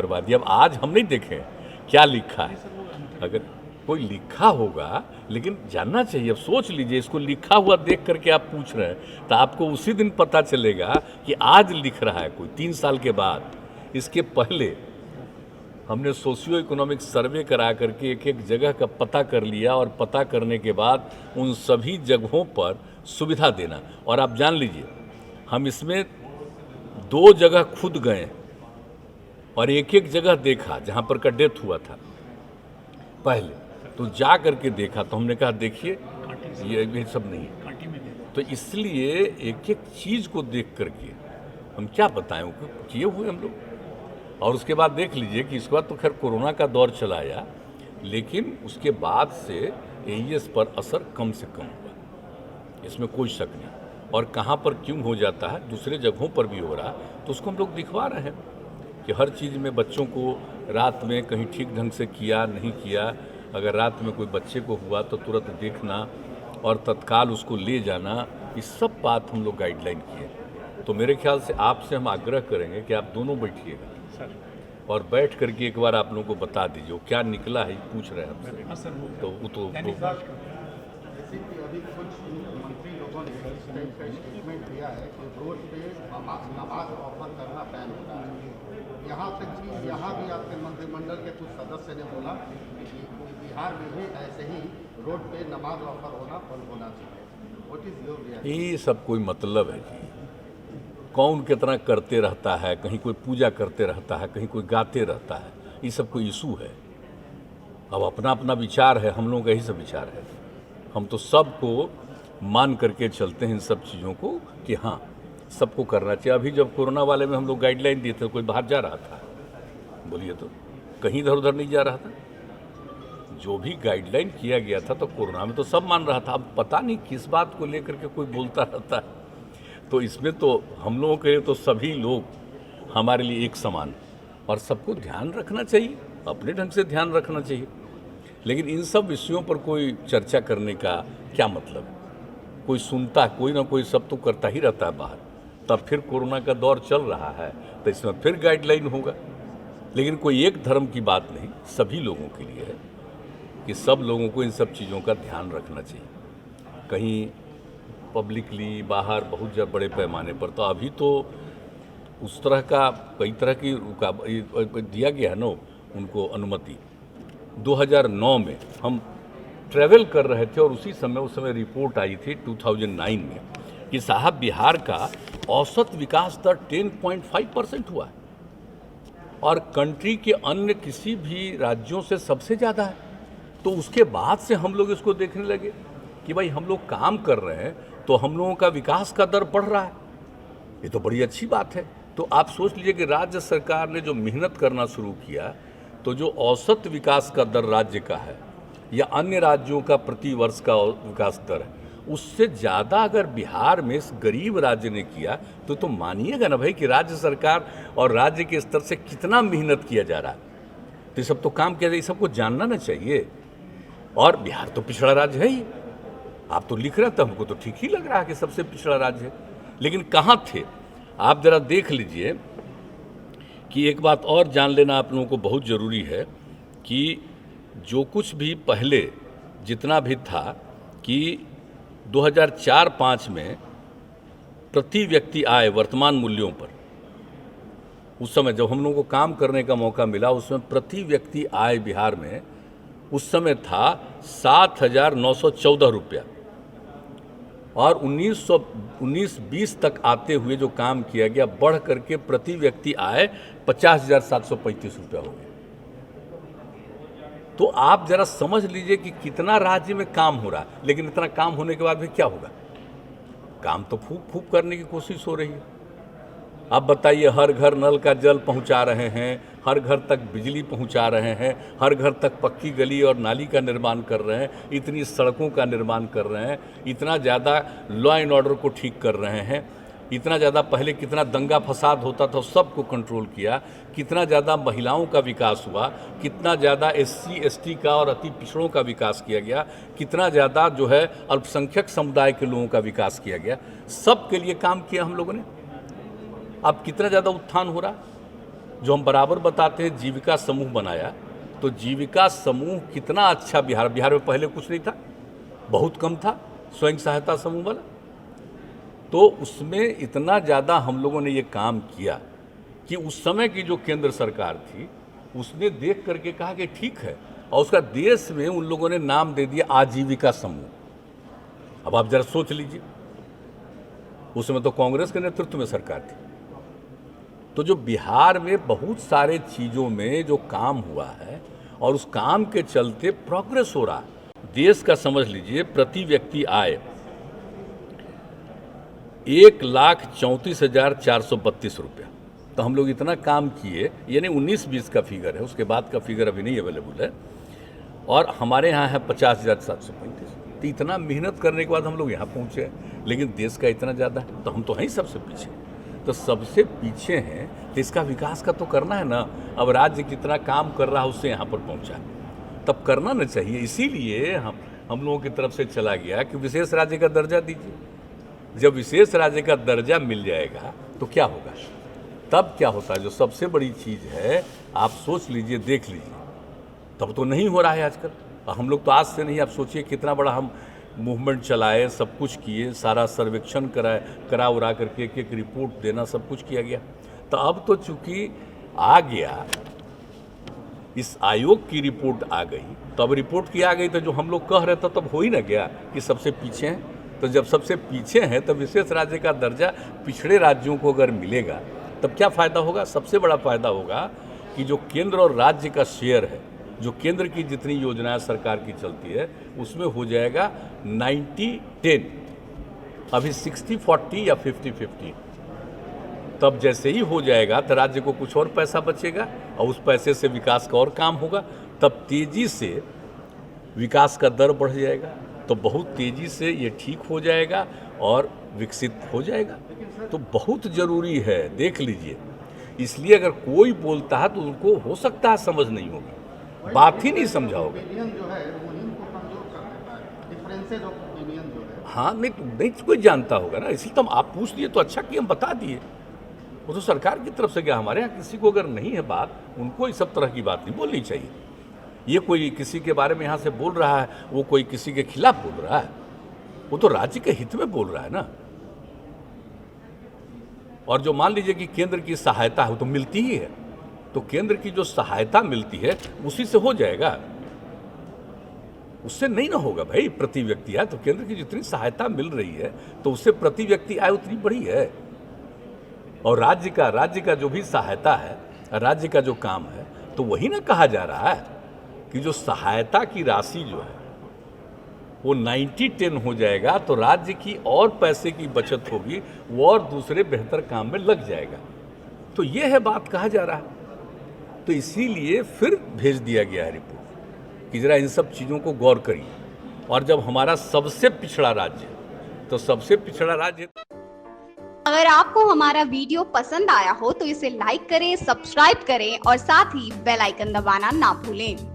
करवा दिया। अब आज हम नहीं देखें क्या लिखा है, अगर कोई लिखा होगा, लेकिन जानना चाहिए। अब सोच लीजिए, इसको लिखा हुआ देख करके आप पूछ रहे हैं तो आपको उसी दिन पता चलेगा कि आज लिख रहा है कोई 3 साल के बाद। इसके पहले हमने सोशियो इकोनॉमिक सर्वे करा करके एक एक जगह का पता कर लिया, और पता करने के बाद उन सभी जगहों पर सुविधा देना। और आप जान लीजिए, हम इसमें 2 जगह खुद गए और एक एक जगह देखा जहाँ पर का डेथ हुआ था पहले, तो जा करके देखा तो हमने कहा देखिए ये सब नहीं है। तो इसलिए एक एक चीज़ को देख करके हम क्या बताएं, किए हुए हम लोग। और उसके बाद देख लीजिए कि इसके बाद तो खैर कोरोना का दौर चला आया, लेकिन उसके बाद से एईएस पर असर कम से कम हुआ, इसमें कोई शक नहीं। और कहाँ पर क्यों हो जाता है, दूसरे जगहों पर भी हो रहा, तो उसको हम लोग दिखवा रहे हैं कि हर चीज़ में बच्चों को रात में कहीं ठीक ढंग से किया नहीं किया, अगर रात में कोई बच्चे को हुआ तो तुरंत देखना और तत्काल उसको ले जाना, ये सब बात हम लोग गाइडलाइन किए। तो मेरे ख्याल से आपसे हम आग्रह करेंगे कि आप दोनों बैठिएगा और बैठ करके एक बार आप लोगों को बता दीजिए क्या निकला है, पूछ रहे हैं हमसे। तो वो तो अभी कुछ मंत्री लोगों ने स्टेटमेंट दिया है कि रोड पे नमाज ऑफर करना बैन होता है। यहाँ तक कि यहाँ भी आपके मंत्रिमंडल के कुछ सदस्य ने बोला कि बिहार में भी ऐसे ही रोड पे नमाज ऑफर होना बंद होना चाहिए। What is your reaction? ये सब कोई मतलब है जी? कौन कितना करते रहता है, कहीं कोई पूजा करते रहता है, कहीं कोई गाते रहता है, ये सब कोई इशू है? अब अपना अपना विचार है, हम लोगों का यही सब विचार है। हम तो सबको मान करके चलते हैं इन सब चीज़ों को कि हाँ सबको करना चाहिए। अभी जब कोरोना वाले में हम लोग गाइडलाइन दिए थे, कोई बाहर जा रहा था? बोलिए तो, कहीं इधर उधर नहीं जा रहा था। जो भी गाइडलाइन किया गया था तो कोरोना में तो सब मान रहा था। अब पता नहीं किस बात को लेकर के कोई बोलता रहता है। तो इसमें तो हम लोगों के लिए तो सभी लोग हमारे लिए एक समान, और सबको ध्यान रखना चाहिए, अपने ढंग से ध्यान रखना चाहिए। लेकिन इन सब विषयों पर कोई चर्चा करने का क्या मतलब? कोई सुनता, कोई ना कोई सब तो करता ही रहता है बाहर। तब फिर कोरोना का दौर चल रहा है तो इसमें फिर गाइडलाइन होगा। लेकिन कोई एक धर्म की बात नहीं, सभी लोगों के लिए है कि सब लोगों को इन सब चीज़ों का ध्यान रखना चाहिए। कहीं पब्लिकली बाहर बहुत बड़े पैमाने पर, तो अभी तो उस तरह का कई तरह की दिया गया है ना उनको अनुमति। 2009 में हम ट्रैवल कर रहे थे और उस समय रिपोर्ट आई थी 2009 में कि साहब बिहार का औसत विकास दर 10.5% हुआ है और कंट्री के अन्य किसी भी राज्यों से सबसे ज़्यादा है। तो उसके बाद से हम लोग इसको देखने लगे कि भाई हम लोग काम कर रहे हैं तो हम लोगों का विकास का दर बढ़ रहा है, ये तो बड़ी अच्छी बात है। तो आप सोच लीजिए कि राज्य सरकार ने जो मेहनत करना शुरू किया, तो जो औसत विकास का दर राज्य का है या अन्य राज्यों का प्रति वर्ष का विकास दर है, उससे ज़्यादा अगर बिहार में इस गरीब राज्य ने किया तो मानिएगा ना भाई कि राज्य सरकार और राज्य के स्तर से कितना मेहनत किया जा रहा है। तो ये सब तो काम किया जाए, ये सबको जानना ना चाहिए। और बिहार तो पिछड़ा राज्य है ही, आप तो लिख रहे थे, हमको तो ठीक ही लग रहा है कि सबसे पिछड़ा राज्य है। लेकिन कहाँ थे आप? जरा देख लीजिए कि एक बात और जान लेना आप लोगों को बहुत ज़रूरी है कि जो कुछ भी पहले जितना भी था कि 2004-05 में प्रति व्यक्ति आय वर्तमान मूल्यों पर, उस समय जब हम लोगों को काम करने का मौका मिला, उसमें प्रति व्यक्ति आय बिहार में उस समय था 7,914 रुपया। और 1920 तक आते हुए जो काम किया गया, बढ़ करके प्रति व्यक्ति आय 50,735 रुपया हो गया। तो आप जरा समझ लीजिए कि कितना राज्य में काम हो रहा है। लेकिन इतना काम होने के बाद भी क्या होगा? काम तो फूक फूक करने की कोशिश हो रही है। अब बताइए, हर घर नल का जल पहुंचा रहे हैं, हर घर तक बिजली पहुंचा रहे हैं, हर घर तक पक्की गली और नाली का निर्माण कर रहे हैं, इतनी सड़कों का निर्माण कर रहे हैं, इतना ज़्यादा लॉ एंड ऑर्डर को ठीक कर रहे हैं, इतना ज़्यादा पहले कितना दंगा फसाद होता था सबको कंट्रोल किया, कितना ज़्यादा महिलाओं का विकास हुआ, कितना ज़्यादा SC ST का और अति पिछड़ों का विकास किया गया, कितना ज़्यादा जो है अल्पसंख्यक समुदाय के लोगों का विकास किया गया। सब के लिए काम किया हम लोगों ने। अब कितना ज़्यादा उत्थान हो रहा, जो हम बराबर बताते हैं जीविका समूह बनाया, तो जीविका समूह कितना अच्छा बिहार में पहले कुछ नहीं था, बहुत कम था स्वयं सहायता समूह वाला। तो उसमें इतना ज़्यादा हम लोगों ने ये काम किया कि उस समय की जो केंद्र सरकार थी उसने देख करके कहा कि ठीक है, और उसका देश में उन लोगों ने नाम दे दिया आजीविका समूह। अब आप जरा सोच लीजिए, उस समय तो कांग्रेस के नेतृत्व में सरकार थी। तो जो बिहार में बहुत सारे चीज़ों में जो काम हुआ है और उस काम के चलते प्रोग्रेस हो रहा है। देश का समझ लीजिए प्रति व्यक्ति आय 1,34,432 रुपया। तो हम लोग इतना काम किए, यानी 19-20 का फिगर है, उसके बाद का फिगर अभी नहीं अवेलेबल है, और हमारे यहाँ है 50,735। तो इतना मेहनत करने के बाद हम लोग यहाँ पहुँचे, लेकिन देश का इतना ज़्यादा है तो हम तो हैं ही सबसे पीछे। तो सबसे पीछे हैं तो इसका विकास का तो करना है ना। अब राज्य कितना काम कर रहा है उससे यहाँ पर पहुँचा, तब करना ना चाहिए। इसीलिए हम लोगों की तरफ से चला गया कि विशेष राज्य का दर्जा दीजिए। जब विशेष राज्य का दर्जा मिल जाएगा तो क्या होगा, तब क्या होता है, जो सबसे बड़ी चीज़ है आप सोच लीजिए, देख लीजिए, तब तो नहीं हो रहा है आजकल। हम लोग तो आज से नहीं, आप सोचिए कितना बड़ा हम मूवमेंट चलाए, सब कुछ किए, सारा सर्वेक्षण करा उरा करके एक रिपोर्ट देना, सब कुछ किया गया। तो अब तो चूंकि आ गया, इस आयोग की रिपोर्ट आ गई, तो अब रिपोर्ट की आ गई तो जो हम लोग कह रहे थे तब हो ही ना गया कि सबसे पीछे हैं। तो जब सबसे पीछे हैं तो विशेष राज्य का दर्जा पिछड़े राज्यों को अगर मिलेगा तब क्या फ़ायदा होगा? सबसे बड़ा फ़ायदा होगा कि जो केंद्र और राज्य का शेयर है, जो केंद्र की जितनी योजनाएं सरकार की चलती है उसमें हो जाएगा 90-10, अभी 60-40 या 50-50। तब जैसे ही हो जाएगा तो राज्य को कुछ और पैसा बचेगा और उस पैसे से विकास का और काम होगा, तब तेज़ी से विकास का दर बढ़ जाएगा, तो बहुत तेज़ी से ये ठीक हो जाएगा और विकसित हो जाएगा। तो बहुत ज़रूरी है, देख लीजिए। इसलिए अगर कोई बोलता है तो उनको हो सकता है समझ नहीं होगी, बात ही नहीं समझा होगा। ओपिनियन जो है वो इनको कमजोर कर देता है, डिफरेंसेस ऑफ ओपिनियन जो है। हाँ, नहीं कोई जानता होगा ना, इसलिए तो हम आप पूछ लिए तो अच्छा कि हम बता दिए। वो तो सरकार की तरफ से गया, हमारे यहाँ किसी को अगर नहीं है बात, उनको इस सब तरह की बात नहीं बोलनी चाहिए। ये कोई किसी के बारे में यहाँ से बोल रहा है, वो कोई किसी के खिलाफ बोल रहा है, वो तो राज्य के हित में बोल रहा है ना। और जो मान लीजिए कि केंद्र की सहायता है तो मिलती ही है, तो केंद्र की जो सहायता मिलती है उसी से हो जाएगा, उससे नहीं ना होगा भाई। प्रति व्यक्ति आय तो केंद्र की जितनी सहायता मिल रही है तो उससे प्रति व्यक्ति आय उतनी बड़ी है। और राज्य का जो भी सहायता है, राज्य का जो काम है, तो वही ना कहा जा रहा है कि जो सहायता की राशि जो है वो 90-10 हो जाएगा तो राज्य की और पैसे की बचत होगी, वो और दूसरे बेहतर काम में लग जाएगा। तो ये है बात कहा जा रहा है। तो इसीलिए फिर भेज दिया गया है रिपोर्ट कि जरा इन सब चीज़ों को गौर करिए। और जब हमारा सबसे पिछड़ा राज्य, तो सबसे पिछड़ा राज्य। अगर आपको हमारा वीडियो पसंद आया हो तो इसे लाइक करें, सब्सक्राइब करें और साथ ही बेल आइकन दबाना ना भूलें।